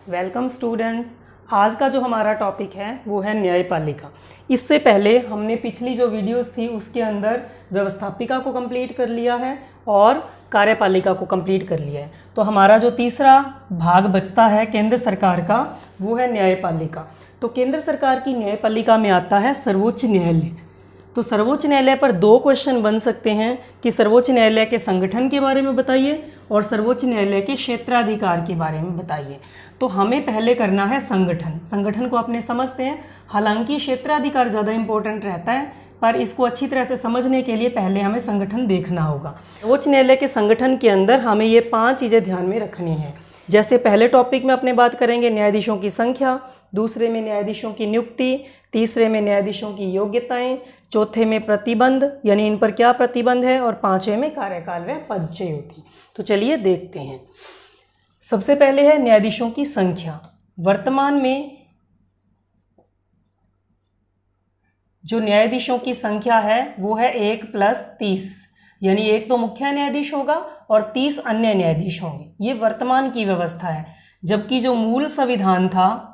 Welcome students. आज का जो हमारा टॉपिक है वो है न्यायपालिका। इससे पहले हमने पिछली जो वीडियोस थी उसके अंदर व्यवस्थापिका को कंप्लीट कर लिया है और कार्यपालिका को कंप्लीट कर लिया है। तो हमारा जो तीसरा भाग बचता है केंद्र सरकार का वो है न्यायपालिका। तो केंद्र सरकार की न्यायपालिका में आता है सर्वोच्च न्यायालय। तो सर्वोच्च न्यायालय पर दो क्वेश्चन बन सकते हैं कि सर्वोच्च न्यायालय के संगठन के बारे में बताइए और सर्वोच्च न्यायालय के क्षेत्राधिकार के बारे में बताइए। तो हमें पहले करना है संगठन। संगठन को अपने समझते हैं, हालांकि क्षेत्राधिकार ज़्यादा इंपॉर्टेंट रहता है, पर इसको अच्छी तरह से समझने के लिए पहले हमें संगठन देखना होगा। सर्वोच्च न्यायालय के संगठन के अंदर हमें ये 5 चीज़ें ध्यान में रखनी है। जैसे पहले टॉपिक में अपने बात करेंगे न्यायाधीशों की संख्या, दूसरे में न्यायाधीशों की नियुक्ति, तीसरे में न्यायाधीशों की योग्यताएं, चौथे में प्रतिबंध यानी इन पर क्या प्रतिबंध है, और पांचवें में कार्यकाल व पदच्युति। तो चलिए देखते हैं। सबसे पहले है न्यायाधीशों की संख्या। वर्तमान में जो न्यायाधीशों की संख्या है वो है 1+30, यानी एक तो मुख्य न्यायाधीश होगा और 30 अन्य न्यायाधीश होंगे। ये वर्तमान की व्यवस्था है। जबकि जो मूल संविधान था,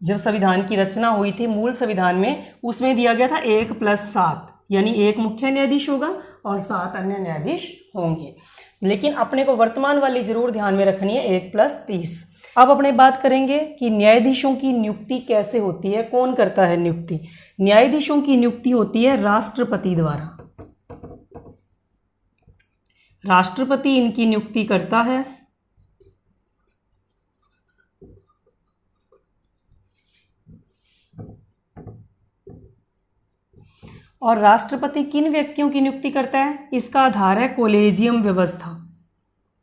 जब संविधान की रचना हुई थी मूल संविधान में, उसमें दिया गया था 1+7, यानी एक मुख्य न्यायाधीश होगा और 7 अन्य न्यायाधीश होंगे। लेकिन अपने को वर्तमान वाली जरूर ध्यान में रखनी है 1+30। अब अपने बात करेंगे कि न्यायाधीशों की नियुक्ति कैसे होती है, कौन करता है नियुक्ति। न्यायाधीशों की नियुक्ति होती है राष्ट्रपति द्वारा। राष्ट्रपति इनकी नियुक्ति करता है। और राष्ट्रपति किन व्यक्तियों की नियुक्ति करता है, इसका आधार है कोलेजियम व्यवस्था।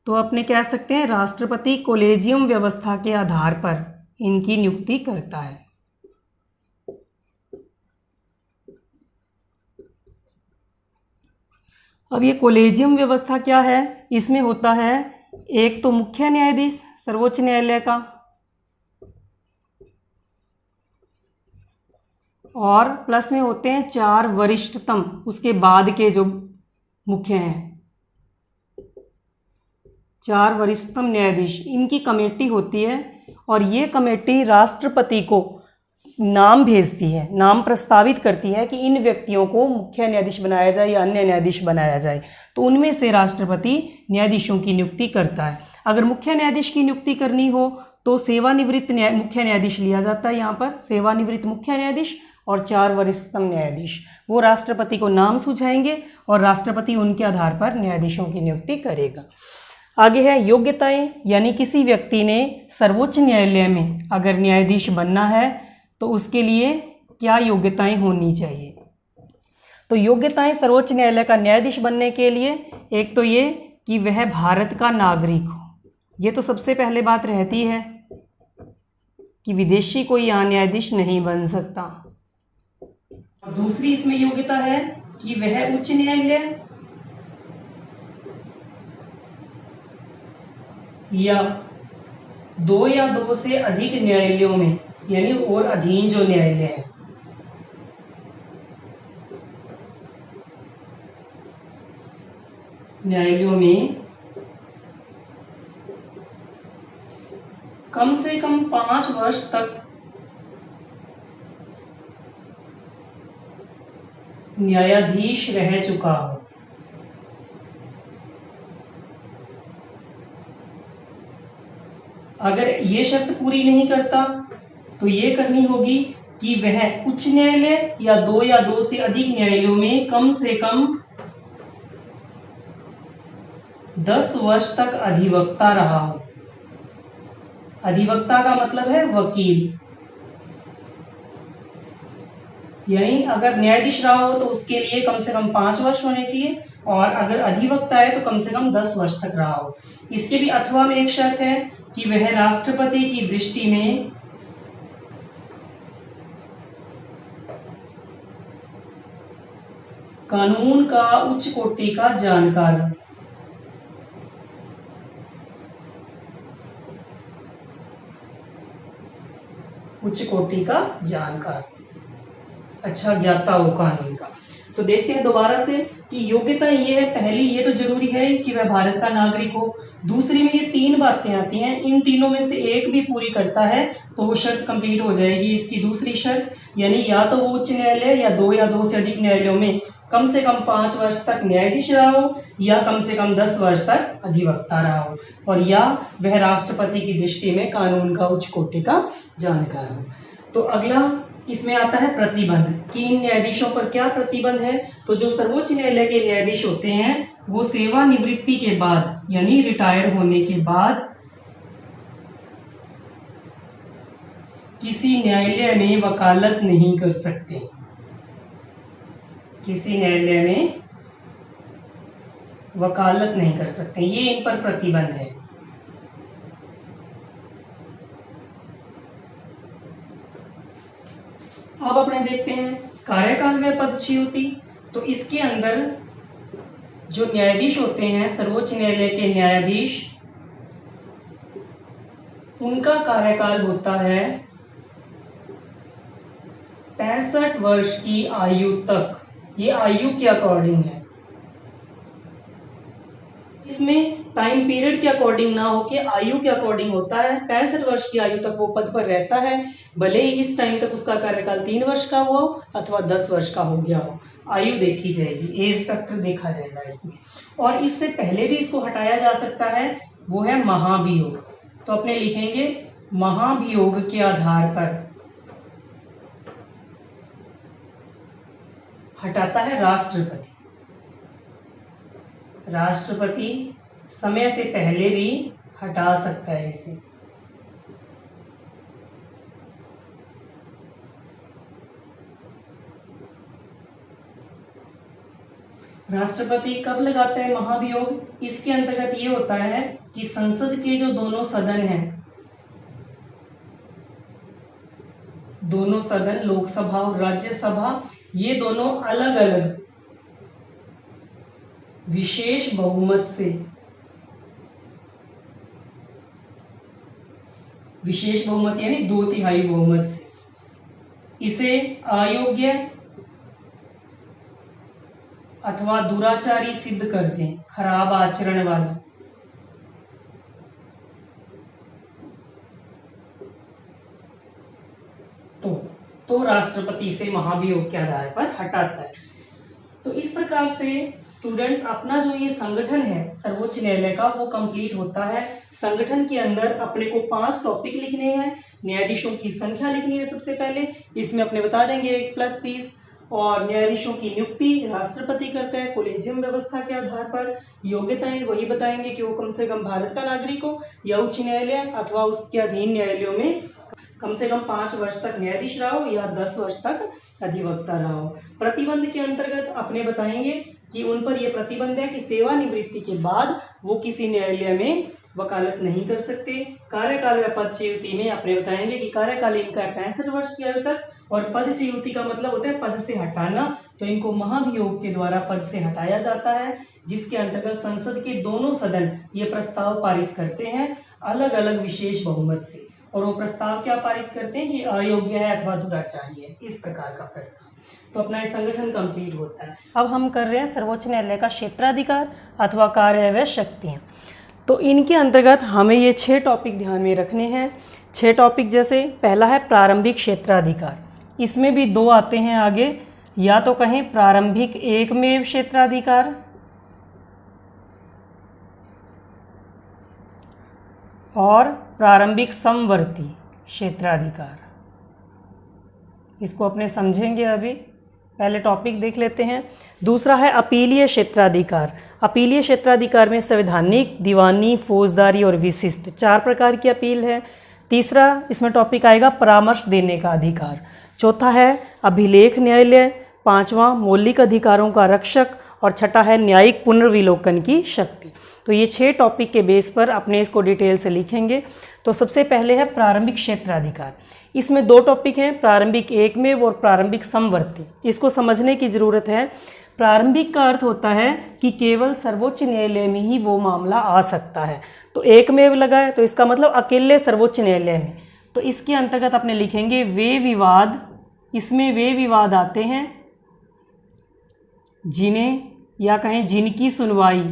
तो अपने कह सकते हैं राष्ट्रपति कोलेजियम व्यवस्था के आधार पर इनकी नियुक्ति करता है। अब ये कोलेजियम व्यवस्था क्या है, इसमें होता है एक तो मुख्य न्यायाधीश सर्वोच्च न्यायालय का, और प्लस में होते हैं 4 वरिष्ठतम, उसके बाद के जो मुख्य हैं 4 वरिष्ठतम न्यायाधीश, इनकी कमेटी होती है। और ये कमेटी राष्ट्रपति को नाम भेजती है, नाम प्रस्तावित करती है कि इन व्यक्तियों को मुख्य न्यायाधीश बनाया जाए या अन्य न्यायाधीश बनाया जाए। तो उनमें से राष्ट्रपति न्यायाधीशों की नियुक्ति करता है। अगर मुख्य न्यायाधीश की नियुक्ति करनी हो तो सेवानिवृत्त मुख्य न्यायाधीश लिया जाता है। यहाँ पर सेवानिवृत्त मुख्य न्यायाधीश और 4 वरिष्ठतम न्यायाधीश, वो राष्ट्रपति को नाम सुझाएंगे और राष्ट्रपति उनके आधार पर न्यायाधीशों की नियुक्ति करेगा। आगे है योग्यताएं, यानी किसी व्यक्ति ने सर्वोच्च न्यायालय में अगर न्यायाधीश बनना है तो उसके लिए क्या योग्यताएं होनी चाहिए। तो योग्यताएं सर्वोच्च न्यायालय का न्यायाधीश बनने के लिए, एक तो ये कि वह भारत का नागरिक हो, ये तो सबसे पहले बात रहती है कि विदेशी कोई यहाँ न्यायाधीश नहीं बन सकता। दूसरी इसमें योग्यता है कि वह उच्च न्यायालय या 2 या 2 से अधिक न्यायालयों में, यानी और अधीन जो न्यायालय है, न्यायालयों में कम से कम 5 वर्ष तक न्यायाधीश रह चुका हो। अगर ये शर्त पूरी नहीं करता तो ये करनी होगी कि वह उच्च न्यायालय या 2 से अधिक न्यायालयों में कम से कम 10 वर्ष तक अधिवक्ता रहा हो। अधिवक्ता का मतलब है वकील, यानी अगर न्यायाधीश रहा हो तो उसके लिए कम से कम 5 वर्ष होने चाहिए, और अगर अधिवक्ता है तो कम से कम 10 वर्ष तक रहा हो। इसके भी अथवा में एक शर्त है कि वह राष्ट्रपति की दृष्टि में कानून का उच्च कोटि का जानकार हो। उच्च कोटि का जानकार, अच्छा ज्ञाता हो कानून का। तो देखते हैं दोबारा से कि योग्यता ये है, पहली ये तो जरूरी है कि वह भारत का नागरिक हो। दूसरी में ये 3 बातें आती हैं, इन तीनों में से एक भी पूरी करता है तो वो शर्त कंप्लीट हो जाएगी इसकी दूसरी शर्त, यानी या तो वो उच्च न्यायालय या 2 या 2 से अधिक न्यायालयों में कम से कम 5 वर्ष तक न्यायाधीश रहा हो, या कम से कम 10 वर्ष तक अधिवक्ता रहा हो, और या वह राष्ट्रपति की दृष्टि में कानून का उच्च कोटि का जानकार हो। तो अगला इसमें आता है प्रतिबंध कि इन न्यायाधीशों पर क्या प्रतिबंध है। तो जो सर्वोच्च न्यायालय के न्यायाधीश होते हैं वो सेवानिवृत्ति के बाद यानी रिटायर होने के बाद किसी न्यायालय में वकालत नहीं कर सकते, किसी न्यायालय में वकालत नहीं कर सकते, ये इन पर प्रतिबंध है। अब अपने देखते हैं कार्यकाल व पदच्युति। तो इसके अंदर जो न्यायाधीश होते हैं सर्वोच्च न्यायालय के न्यायाधीश, उनका कार्यकाल होता है 65 वर्ष की आयु तक। ये आयु के अकॉर्डिंग है, इसमें टाइम पीरियड के अकॉर्डिंग ना होके आयु के अकॉर्डिंग होता है। 65 वर्ष की आयु तक वो पद पर रहता है, भले ही इस टाइम तक उसका कार्यकाल 3 वर्ष का हुआ हो अथवा 10 वर्ष का हो गया हो, आयु देखी जाएगी, एज फैक्टर देखा जाएगा इसमें। और इससे पहले भी इसको हटाया जा सकता है, वो है महाभियोग। तो अपने लिखेंगे महाभियोग के आधार पर हटाता है राष्ट्रपति। राष्ट्रपति समय से पहले भी हटा सकता है इसे। राष्ट्रपति कब लगाता है महाभियोग? इसके अंतर्गत ये होता है कि संसद के जो दोनों सदन हैं, दोनों सदन लोकसभा और राज्यसभा, ये दोनों अलग अलग विशेष बहुमत से, विशेष बहुमत यानी 2/3 बहुमत से इसे अयोग्य अथवा दुराचारी सिद्ध कर दें, खराब आचरण वाला, तो राष्ट्रपति से महाभियोग के आधार पर हटाता है। तो इस प्रकार से स्टूडेंट्स अपना जो ये संगठन है सर्वोच्च न्यायालय का वो कंप्लीट होता है। संगठन के अंदर अपने को 5 टॉपिक लिखने हैं। न्यायाधीशों की संख्या लिखनी है सबसे पहले, इसमें अपने बता देंगे 1+30, और न्यायाधीशों की नियुक्ति राष्ट्रपति करता है कोलेजियम व्यवस्था के आधार पर। योग्यताएं वही बताएंगे कि वो कम से कम भारत का नागरिक हो या उच्च न्यायालय अथवा उसके अधीन न्यायालयों में कम से कम 5 वर्ष तक न्यायाधीश रहा हो या 10 वर्ष तक अधिवक्ता रहा हो। प्रतिबंध के अंतर्गत अपने बताएंगे कि उन पर यह प्रतिबंध है कि सेवानिवृत्ति के बाद वो किसी न्यायालय में वकालत नहीं कर सकते। कार्यकाल व पदच्युति में अपने बताएंगे कि कार्यकाल इनका है 65 वर्ष की आयु तक, और पदच्युति का मतलब होता है पद से हटाना, तो इनको महाभियोग के द्वारा पद से हटाया जाता है, जिसके अंतर्गत संसद के दोनों सदन ये प्रस्ताव पारित करते हैं अलग अलग विशेष बहुमत से। और वो प्रस्ताव क्या पारित करते हैं कि अयोग्य है अथवा दुराचारी है, इस प्रकार का प्रस्ताव। तो अपना ये संगठन कंप्लीट होता है। अब हम कर रहे हैं सर्वोच्च न्यायालय का क्षेत्राधिकार अथवा कार्य व शक्तियाँ। तो इनके अंतर्गत हमें ये 6 टॉपिक ध्यान में रखने हैं। 6 टॉपिक जैसे पहला है प्रारंभिक क्षेत्राधिकार, इसमें भी 2 आते हैं आगे, या तो कहें प्रारंभिक एकमेव क्षेत्राधिकार और प्रारंभिक समवर्ती क्षेत्राधिकार। इसको अपने समझेंगे, अभी पहले टॉपिक देख लेते हैं। दूसरा है अपीलीय क्षेत्राधिकार। अपीलीय क्षेत्राधिकार में संवैधानिक, दीवानी, फौजदारी और विशिष्ट 4 प्रकार की अपील है। तीसरा इसमें टॉपिक आएगा परामर्श देने का अधिकार। चौथा है अभिलेख न्यायालय। 5वां मौलिक अधिकारों का रक्षक, और छठा है न्यायिक पुनर्विलोकन की शक्ति। तो ये 6 टॉपिक के बेस पर अपने इसको डिटेल से लिखेंगे। तो सबसे पहले है प्रारंभिक क्षेत्राधिकार। इसमें 2 टॉपिक हैं, प्रारंभिक एकमेव और प्रारंभिक समवर्ती। इसको समझने की ज़रूरत है। प्रारंभिक का अर्थ होता है कि केवल सर्वोच्च न्यायालय में ही वो मामला आ सकता है। तो एकमेव लगा है तो इसका मतलब अकेले सर्वोच्च न्यायालय में। तो इसके अंतर्गत अपने लिखेंगे वे विवाद, इसमें वे विवाद आते हैं जिन्हें या कहें जिनकी सुनवाई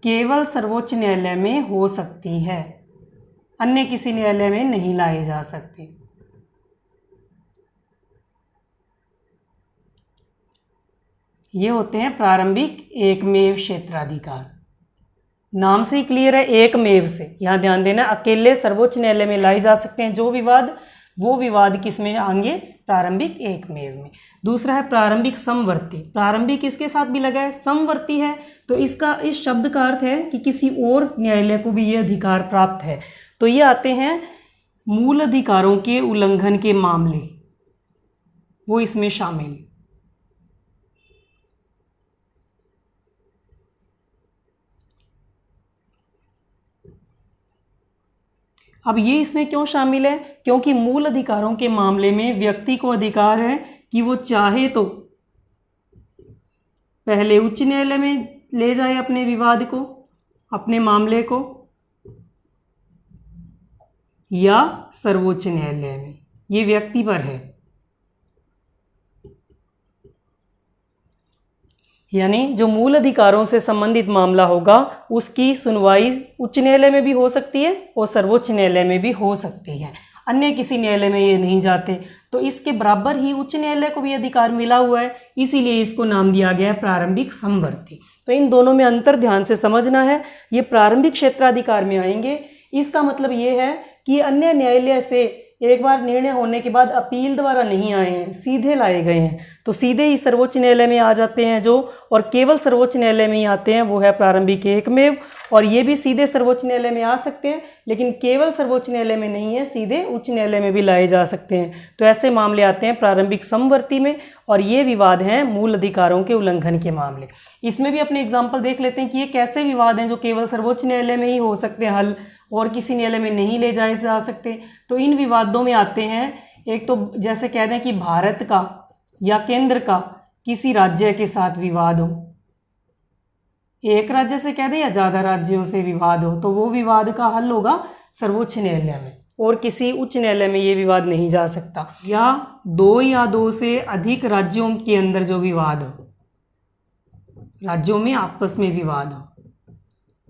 केवल सर्वोच्च न्यायालय में हो सकती है, अन्य किसी न्यायालय में नहीं लाए जा सकते। ये होते हैं प्रारंभिक एकमेव क्षेत्राधिकार। नाम से ही क्लियर है, एकमेव से, यहाँ ध्यान देना, अकेले सर्वोच्च न्यायालय में लाए जा सकते हैं जो विवाद, वो विवाद किस में आएंगे? प्रारंभिक एकमेव में। दूसरा है प्रारंभिक समवर्ती। प्रारंभिक इसके साथ भी लगा है, समवर्ती है तो इसका, इस शब्द का अर्थ है कि किसी और न्यायालय को भी ये अधिकार प्राप्त है। तो ये आते हैं मूल अधिकारों के उल्लंघन के मामले, वो इसमें शामिल। अब ये इसमें क्यों शामिल है? क्योंकि मूल अधिकारों के मामले में व्यक्ति को अधिकार है कि वो चाहे तो पहले उच्च न्यायालय में ले जाए अपने विवाद को, अपने मामले को, या सर्वोच्च न्यायालय में। ये व्यक्ति पर है, यानी जो मूल अधिकारों से संबंधित मामला होगा उसकी सुनवाई उच्च न्यायालय में भी हो सकती है और सर्वोच्च न्यायालय में भी हो सकती है, अन्य किसी न्यायालय में ये नहीं जाते। तो इसके बराबर ही उच्च न्यायालय को भी अधिकार मिला हुआ है, इसीलिए इसको नाम दिया गया है प्रारंभिक समवर्ती। तो इन दोनों में अंतर ध्यान से समझना है। ये प्रारंभिक क्षेत्राधिकार में आएंगे। इसका मतलब ये है कि अन्य न्यायालय से एक बार निर्णय होने के बाद अपील द्वारा नहीं आए हैं, सीधे लाए गए हैं, तो सीधे ही सर्वोच्च न्यायालय में आ जाते हैं जो, और केवल सर्वोच्च न्यायालय में ही आते हैं, वो है प्रारंभिक एकमेव। और ये भी सीधे सर्वोच्च न्यायालय में आ सकते हैं, लेकिन केवल सर्वोच्च न्यायालय में नहीं है, सीधे उच्च न्यायालय में भी लाए जा सकते हैं। तो ऐसे मामले आते हैं प्रारंभिक समवर्ती में, और ये विवाद हैं मूल अधिकारों के उल्लंघन के मामले। इसमें भी अपने एग्जाम्पल देख लेते हैं कि ये कैसे विवाद हैं जो केवल सर्वोच्च न्यायालय में ही हो सकते हैं हल, और किसी न्यायालय में नहीं ले जाए जा सकते। तो इन विवादों में आते हैं, एक तो जैसे कह दें कि भारत का या केंद्र का किसी राज्य के साथ विवाद हो, एक राज्य से कह दें या ज़्यादा राज्यों से विवाद हो, तो वो विवाद का हल होगा सर्वोच्च न्यायालय में, और किसी उच्च न्यायालय में ये विवाद नहीं जा सकता। या दो से अधिक राज्यों के अंदर जो विवाद हो, राज्यों में आपस में विवाद हो,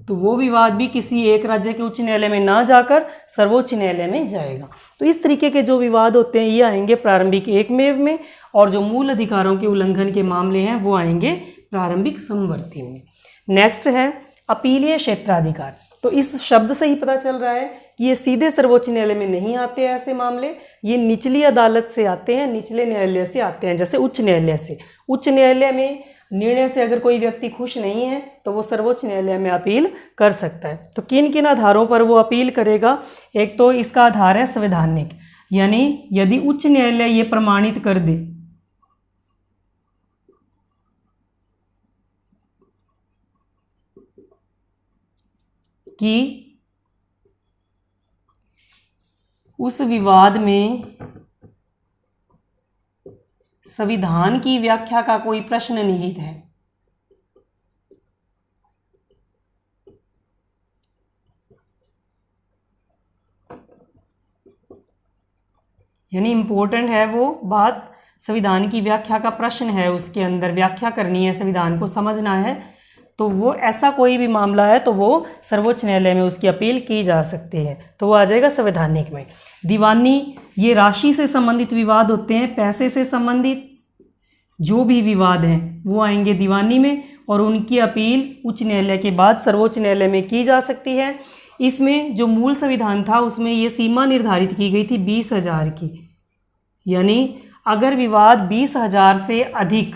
तो वो विवाद भी किसी एक राज्य के उच्च न्यायालय में ना जाकर सर्वोच्च न्यायालय में जाएगा। तो इस तरीके के जो विवाद होते हैं ये आएंगे प्रारंभिक एकमेव में, और जो मूल अधिकारों के उल्लंघन के मामले हैं वो आएंगे प्रारंभिक समवर्ती में। नेक्स्ट है अपीलीय क्षेत्राधिकार। तो इस शब्द से ही पता चल रहा है कि ये सीधे सर्वोच्च न्यायालय में नहीं आते हैं ऐसे मामले, ये निचली अदालत से आते हैं, निचले न्यायालय से आते हैं, जैसे उच्च न्यायालय से। उच्च न्यायालय में निर्णय से अगर कोई व्यक्ति खुश नहीं है तो वो सर्वोच्च न्यायालय में अपील कर सकता है। तो किन किन आधारों पर वो अपील करेगा? एक तो इसका आधार है संवैधानिक, यानी यदि उच्च न्यायालय ये प्रमाणित कर दे कि उस विवाद में संविधान की व्याख्या का कोई प्रश्न निहित है, यानी इंपॉर्टेंट है वो बात, संविधान की व्याख्या का प्रश्न है, उसके अंदर व्याख्या करनी है, संविधान को समझना है, तो वो ऐसा कोई भी मामला है तो वो सर्वोच्च न्यायालय में उसकी अपील की जा सकती है, तो वो आ जाएगा संवैधानिक में। दीवानी, ये राशि से संबंधित विवाद होते हैं, पैसे से संबंधित जो भी विवाद हैं वो आएंगे दीवानी में, और उनकी अपील उच्च न्यायालय के बाद सर्वोच्च न्यायालय में की जा सकती है। इसमें जो मूल संविधान था उसमें ये सीमा निर्धारित की गई थी 20,000 की, यानी अगर विवाद 20,000 से अधिक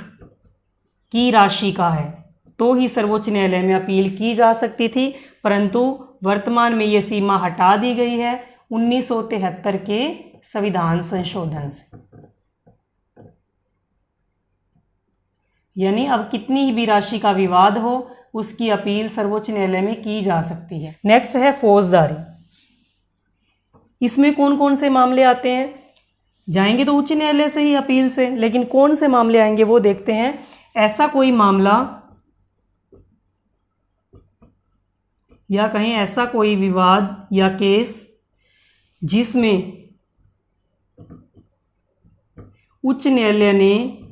की राशि का है तो ही सर्वोच्च न्यायालय में अपील की जा सकती थी, परंतु वर्तमान में ये सीमा हटा दी गई है 1973 के संविधान संशोधन से, यानी अब कितनी भी राशि का विवाद हो उसकी अपील सर्वोच्च न्यायालय में की जा सकती है। नेक्स्ट है फौजदारी। इसमें कौन कौन से मामले आते हैं? जाएंगे तो उच्च न्यायालय से ही अपील से, लेकिन कौन से मामले आएंगे वो देखते हैं। ऐसा कोई मामला या कहीं ऐसा कोई विवाद या केस जिसमें उच्च न्यायालय ने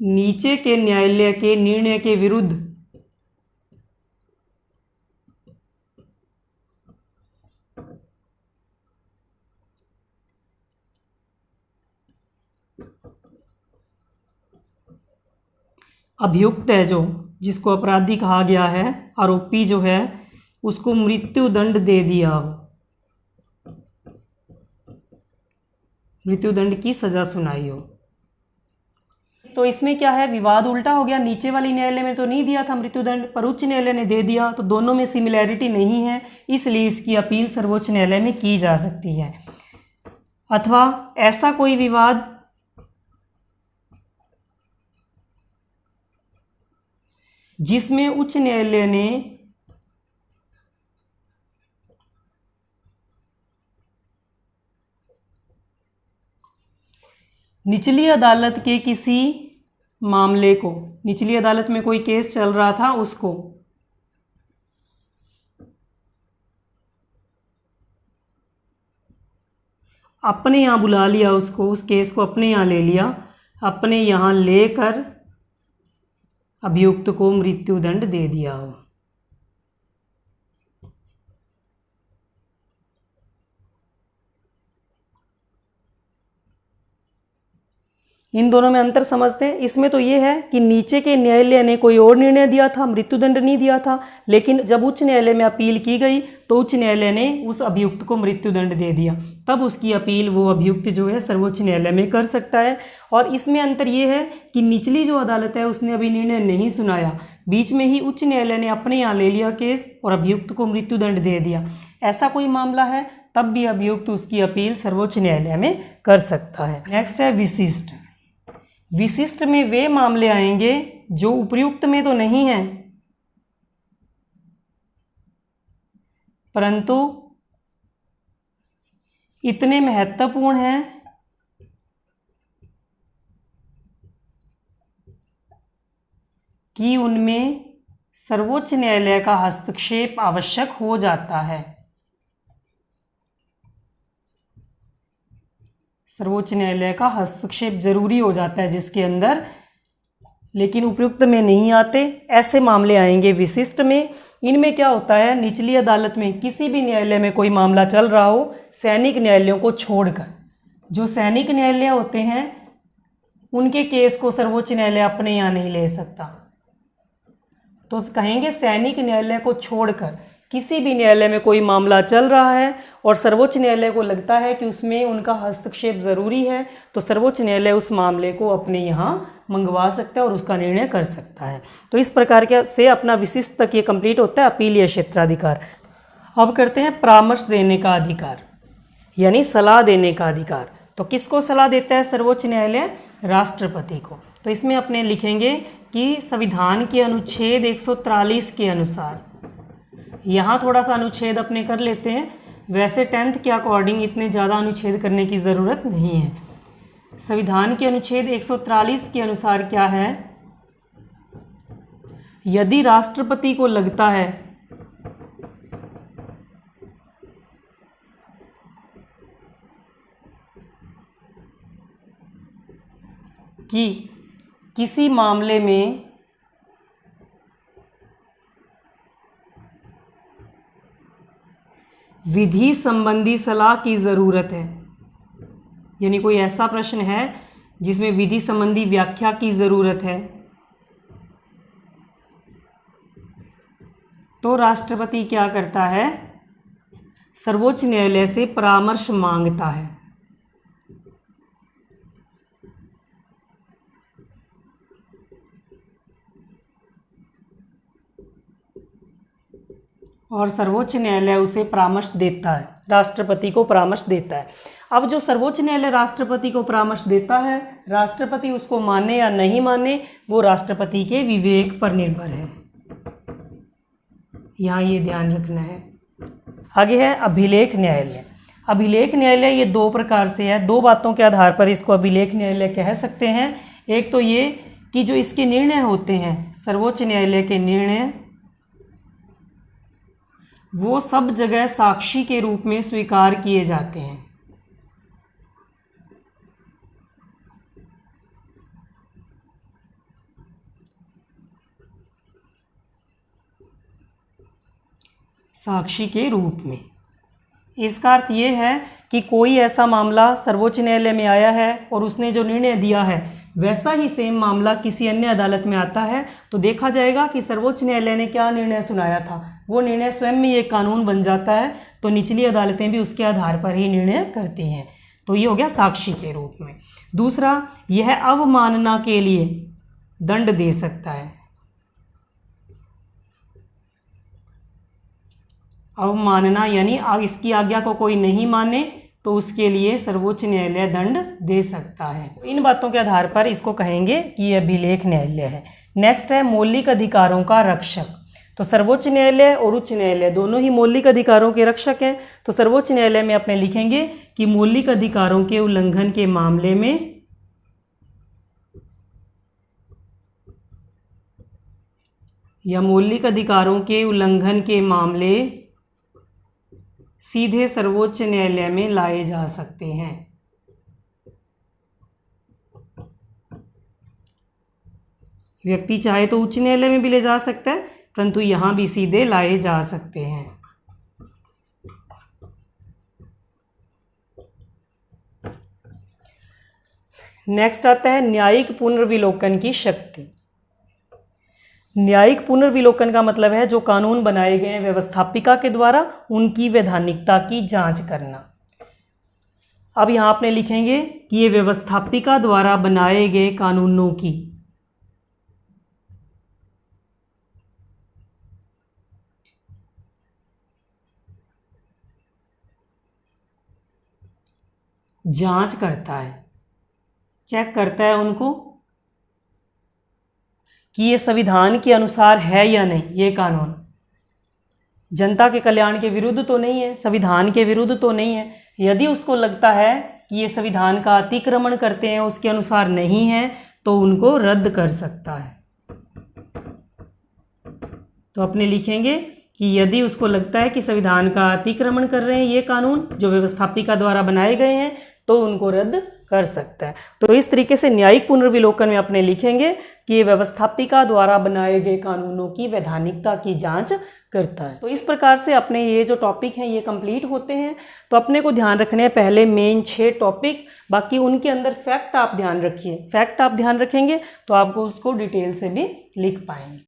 नीचे के न्यायालय के निर्णय के विरुद्ध अभियुक्त है, जो जिसको अपराधी कहा गया है, आरोपी जो है, उसको मृत्यु दंड दे दिया हो, मृत्यु दंड की सजा सुनाई हो। तो इसमें क्या है, विवाद उल्टा हो गया। नीचे वाले न्यायालय में तो नहीं दिया था मृत्युदंड, पर उच्च न्यायालय ने दे दिया, तो दोनों में सिमिलैरिटी नहीं है, इसलिए इसकी अपील सर्वोच्च न्यायालय में की जा सकती है। अथवा ऐसा कोई विवाद जिसमें उच्च न्यायालय ने निचली अदालत के किसी मामले को, निचली अदालत में कोई केस चल रहा था, उसको अपने यहाँ बुला लिया, उसको, उस केस को अपने यहाँ ले लिया, अपने यहाँ लेकर अभियुक्त को मृत्युदंड दे दिया हो। इन दोनों में अंतर समझते हैं। इसमें तो ये है कि नीचे के न्यायालय ने कोई और निर्णय दिया था, मृत्युदंड नहीं दिया था, लेकिन जब उच्च न्यायालय में अपील की गई तो उच्च न्यायालय ने उस अभियुक्त को मृत्युदंड दे दिया। तब उसकी अपील वो अभियुक्त जो है सर्वोच्च न्यायालय में कर सकता है। और इसमें अंतर ये है कि निचली जो अदालत है उसने अभी निर्णय नहीं सुनाया, बीच में ही उच्च न्यायालय ने अपने यहाँ ले लिया केस और अभियुक्त को मृत्युदंड दे दिया। ऐसा कोई मामला है तब भी अभियुक्त उसकी अपील सर्वोच्च न्यायालय में कर सकता है। नेक्स्ट है विशिष्ट। विशिष्ट में वे मामले आएंगे जो उपर्युक्त में तो नहीं हैं, परंतु इतने महत्वपूर्ण हैं कि उनमें सर्वोच्च न्यायालय का हस्तक्षेप आवश्यक हो जाता है। सर्वोच्च न्यायालय का हस्तक्षेप जरूरी हो जाता है जिसके अंदर, लेकिन उपयुक्त में नहीं आते। ऐसे मामले आएंगे विशिष्ट में। इनमें क्या होता है, निचली अदालत में किसी भी न्यायालय में कोई मामला चल रहा हो, सैनिक न्यायालयों को छोड़कर, जो सैनिक न्यायालय होते हैं उनके केस को सर्वोच्च न्यायालय अपने यहाँ नहीं ले सकता। तो कहेंगे सैनिक न्यायालय को छोड़कर किसी भी न्यायालय में कोई मामला चल रहा है और सर्वोच्च न्यायालय को लगता है कि उसमें उनका हस्तक्षेप ज़रूरी है, तो सर्वोच्च न्यायालय उस मामले को अपने यहाँ मंगवा सकता है और उसका निर्णय कर सकता है। तो इस प्रकार के से अपना विशिष्ट तक ये कंप्लीट होता है अपीलीय क्षेत्राधिकार। अब करते हैं परामर्श देने का अधिकार, यानी सलाह देने का अधिकार। तो किसको सलाह देता है सर्वोच्च न्यायालय? राष्ट्रपति को। तो इसमें अपने लिखेंगे कि संविधान के अनुच्छेद 143 के अनुसार, यहाँ थोड़ा सा अनुच्छेद अपने कर लेते हैं, वैसे 10th के अकॉर्डिंग इतने ज़्यादा अनुच्छेद करने की ज़रूरत नहीं है। संविधान के अनुच्छेद 143 के अनुसार क्या है, यदि राष्ट्रपति को लगता है कि किसी मामले में विधि संबंधी सलाह की ज़रूरत है, यानी कोई ऐसा प्रश्न है जिसमें विधि संबंधी व्याख्या की ज़रूरत है, तो राष्ट्रपति क्या करता है, सर्वोच्च न्यायालय से परामर्श मांगता है। और सर्वोच्च न्यायालय उसे परामर्श देता है, राष्ट्रपति को परामर्श देता है। अब जो सर्वोच्च न्यायालय राष्ट्रपति को परामर्श देता है, राष्ट्रपति उसको माने या नहीं माने वो राष्ट्रपति के विवेक पर निर्भर है, यहाँ ये ध्यान रखना है। आगे है अभिलेख न्यायालय। अभिलेख न्यायालय ये दो प्रकार से है, दो बातों के आधार पर इसको अभिलेख न्यायालय कह सकते हैं। एक तो ये कि जो इसके निर्णय होते हैं, सर्वोच्च न्यायालय के निर्णय वो सब जगह साक्षी के रूप में स्वीकार किए जाते हैं। साक्षी के रूप में। इसका अर्थ ये है कि कोई ऐसा मामला सर्वोच्च न्यायालय में आया है और उसने जो निर्णय दिया है वैसा ही सेम मामला किसी अन्य अदालत में आता है तो देखा जाएगा कि सर्वोच्च न्यायालय ने क्या निर्णय सुनाया था, वो निर्णय स्वयं में एक कानून बन जाता है, तो निचली अदालतें भी उसके आधार पर ही निर्णय करती हैं। तो ये हो गया साक्षी के रूप में। दूसरा, यह अवमानना के लिए दंड दे सकता है। अवमानना यानी इसकी आज्ञा को कोई नहीं माने तो उसके लिए सर्वोच्च न्यायालय दंड दे सकता है। इन बातों के आधार पर इसको कहेंगे कि यह अभिलेख न्यायालय है। नेक्स्ट है मौलिक अधिकारों का रक्षक। तो सर्वोच्च न्यायालय और उच्च न्यायालय दोनों ही मौलिक अधिकारों के रक्षक हैं। तो सर्वोच्च न्यायालय में अपने लिखेंगे कि मौलिक अधिकारों के उल्लंघन के मामले में या मौलिक अधिकारों के उल्लंघन के मामले सीधे सर्वोच्च न्यायालय में लाए जा सकते हैं। व्यक्ति चाहे तो उच्च न्यायालय में भी ले जा सकता है, परंतु यहां भी सीधे लाए जा सकते हैं। नेक्स्ट आता है न्यायिक पुनर्विलोकन की शक्ति। न्यायिक पुनर्विलोकन का मतलब है जो कानून बनाए गए हैं व्यवस्थापिका के द्वारा उनकी वैधानिकता की जांच करना। अब यहां आपने लिखेंगे कि ये व्यवस्थापिका द्वारा बनाए गए कानूनों की जांच करता है, चेक करता है उनको कि ये संविधान के अनुसार है या नहीं, ये कानून जनता के कल्याण के विरुद्ध तो नहीं है, संविधान के विरुद्ध तो नहीं है। यदि उसको लगता है कि ये संविधान का अतिक्रमण करते हैं, उसके अनुसार नहीं है, तो उनको रद्द कर सकता है। तो अपने लिखेंगे कि यदि उसको लगता है कि संविधान का अतिक्रमण कर रहे हैं ये कानून जो व्यवस्थापिका द्वारा बनाए गए हैं, तो उनको रद्द कर सकता है। तो इस तरीके से न्यायिक पुनर्विलोकन में अपने लिखेंगे कि ये व्यवस्थापिका द्वारा बनाए गए कानूनों की वैधानिकता की जांच करता है। तो इस प्रकार से अपने ये जो टॉपिक हैं ये कंप्लीट होते हैं। तो अपने को ध्यान रखने हैं पहले मेन 6 टॉपिक, बाकी उनके अंदर फैक्ट आप ध्यान रखिए। फैक्ट आप ध्यान रखेंगे तो आपको उसको डिटेल से भी लिख पाएंगे।